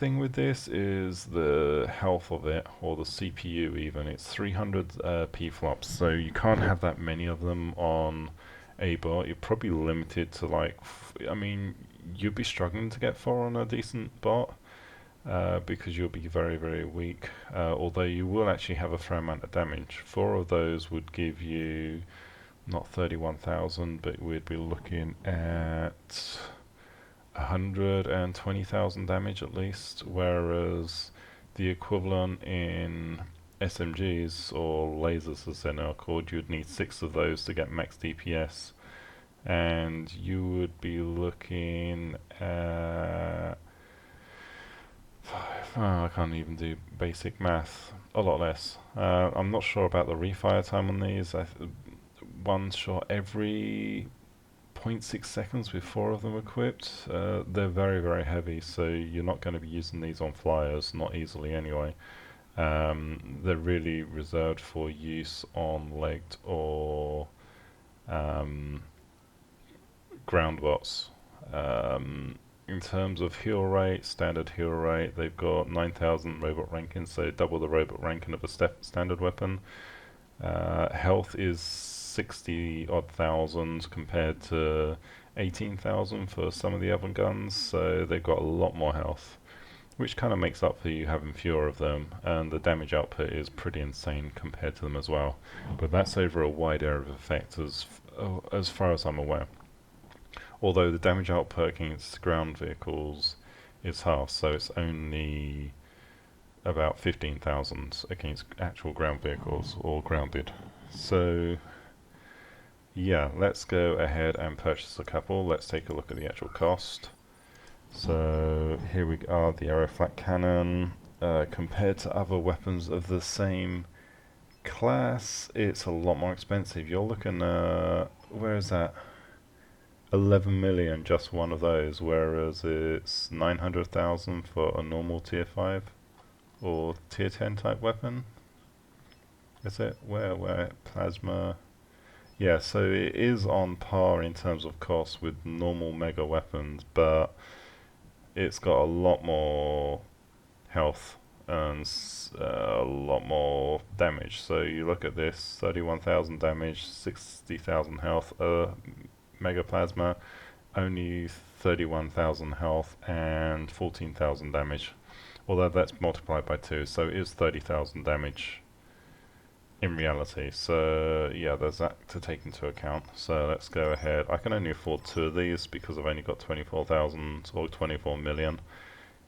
thing with this is the health of it, or the CPU even. It's 300 P-flops, so you can't have that many of them on a bot. You're probably limited to like, I mean, you'd be struggling to get four on a decent bot because you'll be very, very weak. Although you will actually have a fair amount of damage. Four of those would give you not 31,000, but we'd be looking at 120,000 damage at least, whereas the equivalent in SMGs, or lasers as they're now called, you'd need six of those to get max DPS, and you would be looking at I can't even do basic math. A lot less. I'm not sure about the refire time on these. One shot every zero point 0.6 seconds with four of them equipped. They're very, very heavy, so you're not going to be using these on flyers, not easily anyway. They're really reserved for use on legged or um, ground bots. In terms of heal rate, standard heal rate, they've got 9,000 robot ranking, so double the robot ranking of a standard weapon. Health is 60 odd thousand compared to 18,000 for some of the other guns, so they've got a lot more health, which kind of makes up for you having fewer of them, and the damage output is pretty insane compared to them as well. But that's over a wide area of effect as far as I'm aware. Although the damage output against ground vehicles is half, so it's only about 15,000 against actual ground vehicles or grounded. So yeah, let's go ahead and purchase a couple. Let's take a look at the actual cost. So here we are, the Aeroflak cannon. Compared to other weapons of the same class, it's a lot more expensive. You're looking where is that? 11 million just one of those, whereas it's 900,000 for a normal tier 5 or tier 10 type weapon. Is it? Where? Plasma. Yeah, so it is on par in terms of cost with normal mega weapons, but it's got a lot more health and a lot more damage. So you look at this, 31,000 damage, 60,000 health, mega plasma, only 31,000 health and 14,000 damage. Although that's multiplied by 2, so it is 30,000 damage in reality. So yeah, there's that to take into account. So let's go ahead. I can only afford two of these because I've only got 24,000 or 24 million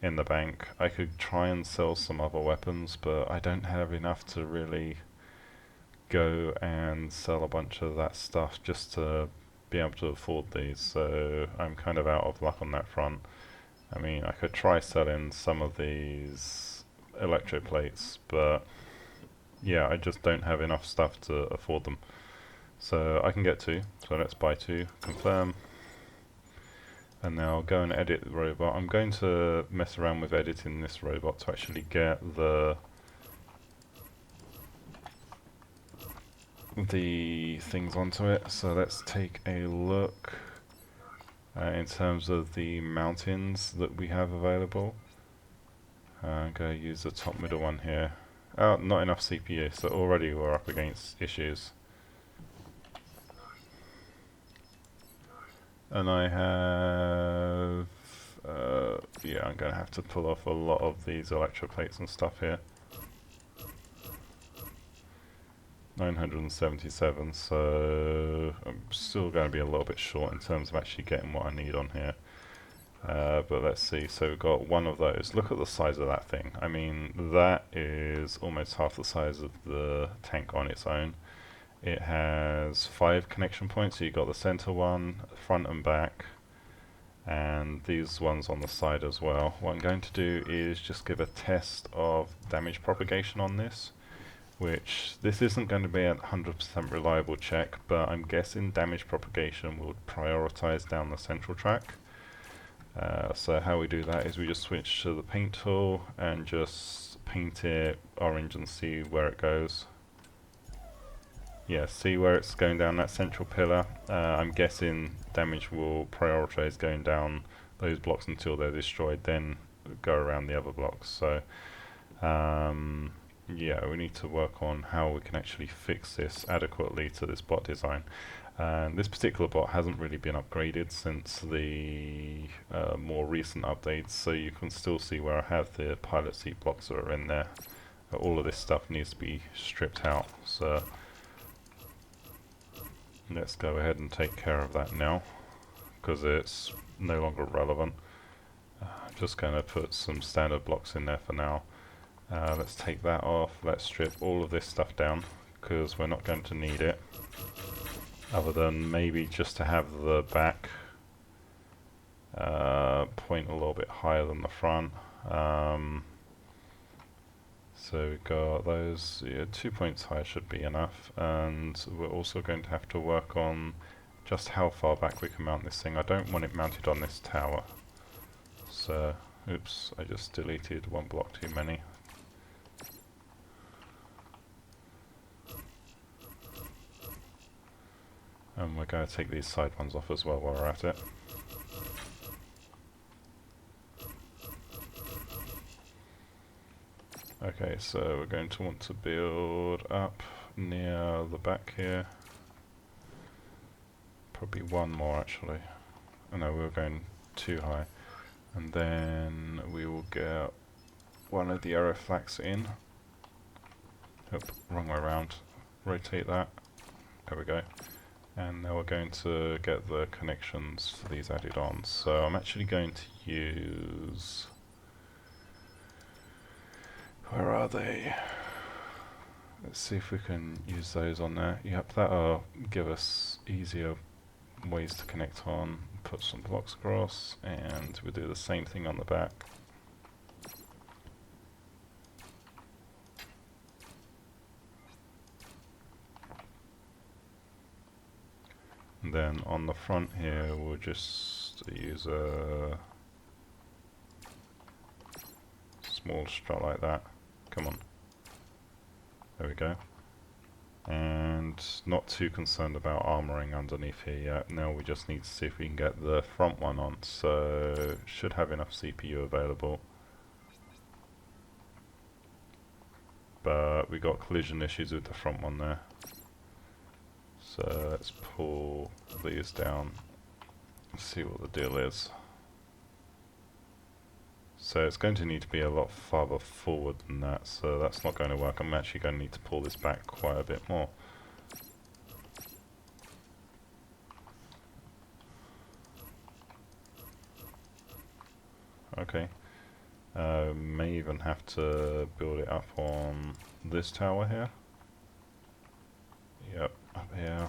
in the bank. I could try and sell some other weapons, but I don't have enough to really go and sell a bunch of that stuff just to be able to afford these. So I'm kind of out of luck on that front. I mean, I could try selling some of these electroplates, but yeah, I just don't have enough stuff to afford them. So I can get two, so let's buy two, confirm. And now I'll go and edit the robot. I'm going to mess around with editing this robot to actually get the things onto it. So let's take a look in terms of the mountains that we have available. I'm going to use the top middle one here. Oh, not enough CPU, so already we're up against issues. And I have yeah, I'm going to have to pull off a lot of these electroplates and stuff here. 977, so I'm still going to be a little bit short in terms of actually getting what I need on here. But let's see, so we've got one of those. Look at the size of that thing. I mean, that is almost half the size of the tank on its own. It has 5 connection points, so you've got the center one, front and back, and these ones on the side as well. What I'm going to do is just give a test of damage propagation on this, which this isn't going to be a 100% reliable check, but I'm guessing damage propagation will prioritize down the central track. So how we do that is we just switch to the paint tool and just paint it orange and see where it goes. Yeah, see where it's going down that central pillar. I'm guessing damage will prioritize going down those blocks until they're destroyed, then go around the other blocks. So yeah, we need to work on how we can actually fix this adequately to this bot design. And this particular bot hasn't really been upgraded since the more recent updates, so you can still see where I have the pilot seat blocks that are in there. All of this stuff needs to be stripped out, so let's go ahead and take care of that now, because it's no longer relevant. I'm just going to put some standard blocks in there for now. Let's take that off, let's strip all of this stuff down, because we're not going to need it. Other than maybe just to have the back point a little bit higher than the front. So we've got those, yeah, 2 points high should be enough, and we're also going to have to work on just how far back we can mount this thing. I don't want it mounted on this tower. So, oops, I just deleted one block too many. And we're going to take these side ones off as well while we're at it. Okay, so we're going to want to build up near the back here. Probably one more actually. Oh no, we were going too high. And then we will get one of the Aeroflaks in. Oh, wrong way around. Rotate that. There we go. And now we're going to get the connections for these added on. So I'm actually going to use... Where are they? Let's see if we can use those on there. Yep, that'll give us easier ways to connect on. Put some blocks across, and we'll do the same thing on the back. And then on the front here, we'll just use a small strut like that. Come on. There we go. And not too concerned about armoring underneath here yet. Now we just need to see if we can get the front one on. So should have enough CPU available. But we got collision issues with the front one there. So let's pull these down and see what the deal is. So it's going to need to be a lot farther forward than that, so that's not going to work. I'm actually going to need to pull this back quite a bit more. Okay. May even have to build it up on this tower here. Yep, up here.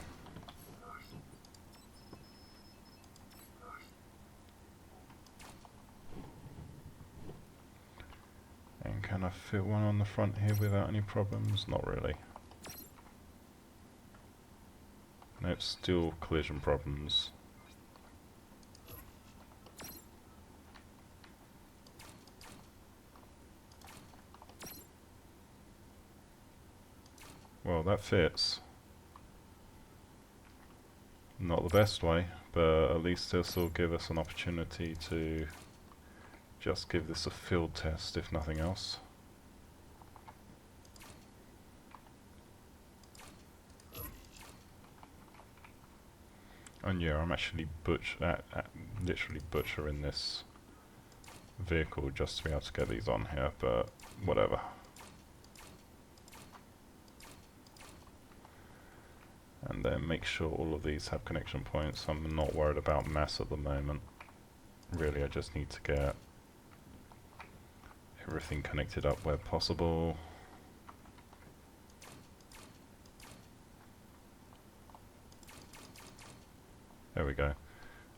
And can I fit one on the front here without any problems? Not really. Nope, still collision problems. Well, that fits. Not the best way, but at least this will give us an opportunity to just give this a field test, if nothing else. And yeah, I'm actually literally butchering this vehicle just to be able to get these on here, but whatever. And then make sure all of these have connection points. I'm not worried about mass at the moment. Really, I just need to get everything connected up where possible. There we go.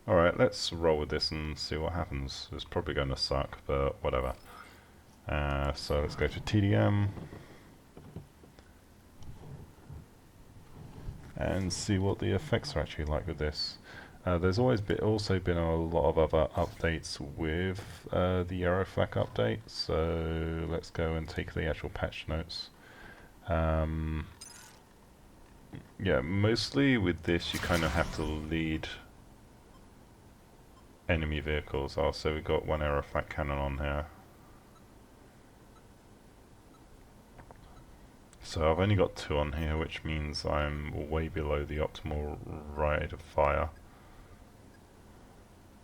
Alright, let's roll with this and see what happens. It's probably going to suck, but whatever. So let's go to TDM. And see what the effects are actually like with this. There's also been a lot of other updates with the Aeroflak update, so let's go and take the actual patch notes. Yeah, mostly with this you kind of have to lead enemy vehicles. Oh, so we got one Aeroflak cannon on here. So I've only got 2 on here, which means I'm way below the optimal rate of fire.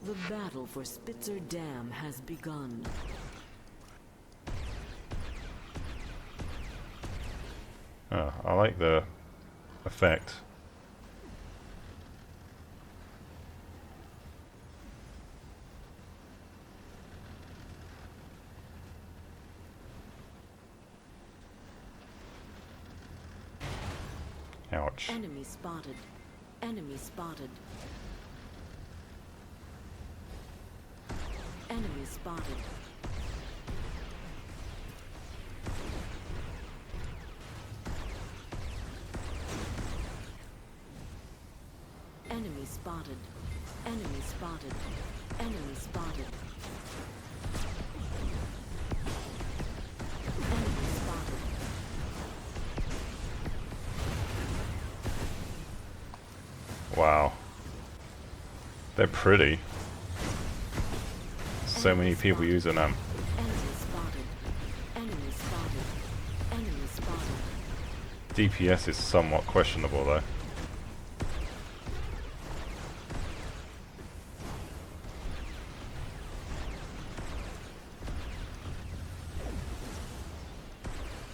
The battle for Spitzer Dam has begun. Oh, I like the effect. Ouch. Enemy spotted. Enemy spotted. Enemy spotted. Enemy spotted. Enemy spotted. Enemy spotted. Enemy spotted. Wow. They're pretty. So many people using them. Enemy spotted. Enemy spotted. Enemy spotted. DPS is somewhat questionable though.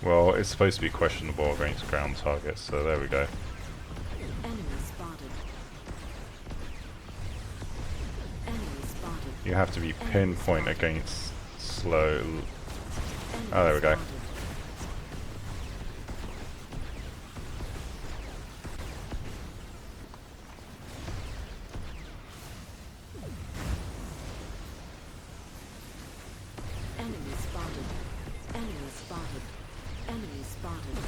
Well, it's supposed to be questionable against ground targets, so there we go. Enemy spotted. Enemy spotted. You have to be pinpoint against slow. Oh, there we go. Enemy spotted. Enemy spotted. Enemy spotted.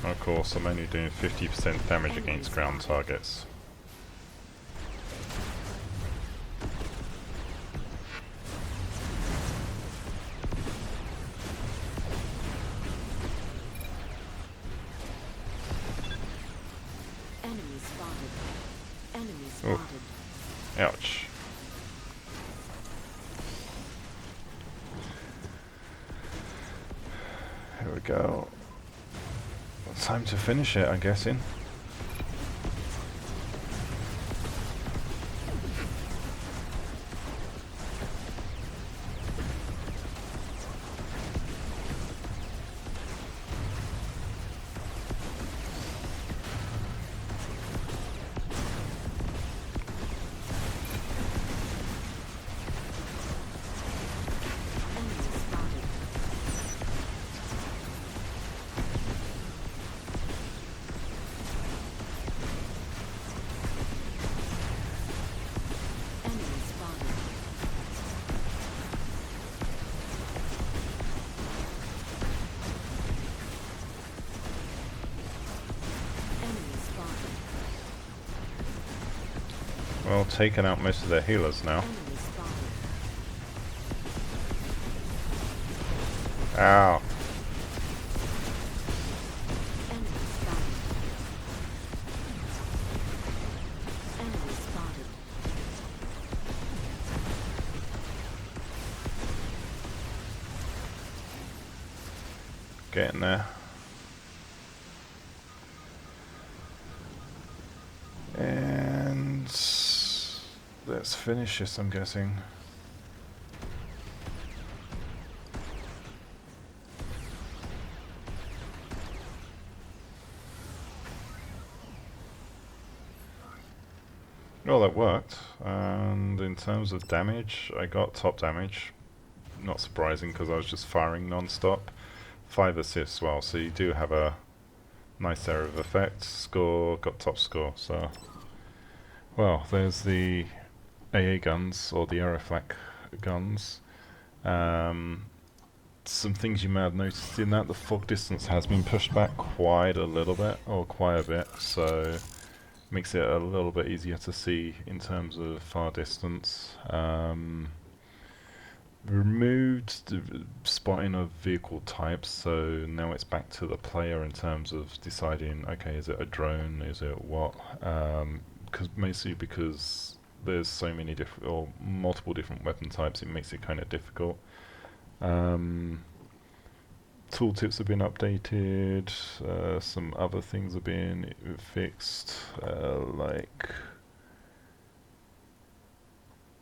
Of course, I'm only doing 50% damage against ground targets. Enemy spotted. Enemy spotted. Ouch. Here we go. Time to finish it, I'm guessing. Enemy spotted. Enemy spotted. Enemy spotted. Well, taken out most of their healers now. Enemy spotted. Ow. Enemy spotted. Enemy spotted. Getting there. And let's finish this, I'm guessing. Well, that worked. And in terms of damage, I got top damage. Not surprising because I was just firing non-stop. 5 assists as well, so you do have a nice area of effect. Score, got top score, so... Well, there's the AA guns, or the Aeroflak guns. Some things you may have noticed in that, the fog distance has been pushed back quite a little bit, or quite a bit, so makes it a little bit easier to see in terms of far distance. removed the spotting of vehicle types, so now it's back to the player in terms of deciding, okay, is it a drone, is it what? Mostly because there's so many different or multiple different weapon types, it makes it kind of difficult. Um, Tooltips have been updated. Some other things have been fixed, like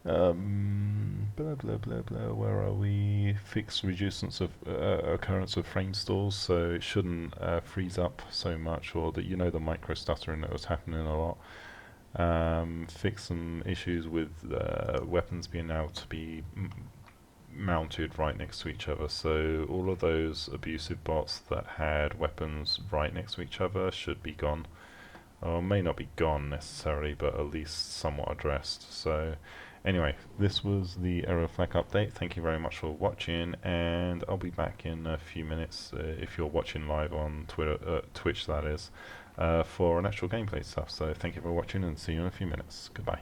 blah blah blah blah. Where are we? Fixed reducence of occurrence of frame stalls, so it shouldn't freeze up so much, or that the micro stuttering that was happening a lot. Fix some issues with weapons being able to be mounted right next to each other. So all of those abusive bots that had weapons right next to each other should be gone. Or may not be gone necessarily, but at least somewhat addressed. So anyway, this was the Aeroflak update. Thank you very much for watching, and I'll be back in a few minutes if you're watching live on Twitch, that is, for an actual gameplay stuff. So thank you for watching, and see you in a few minutes. Goodbye.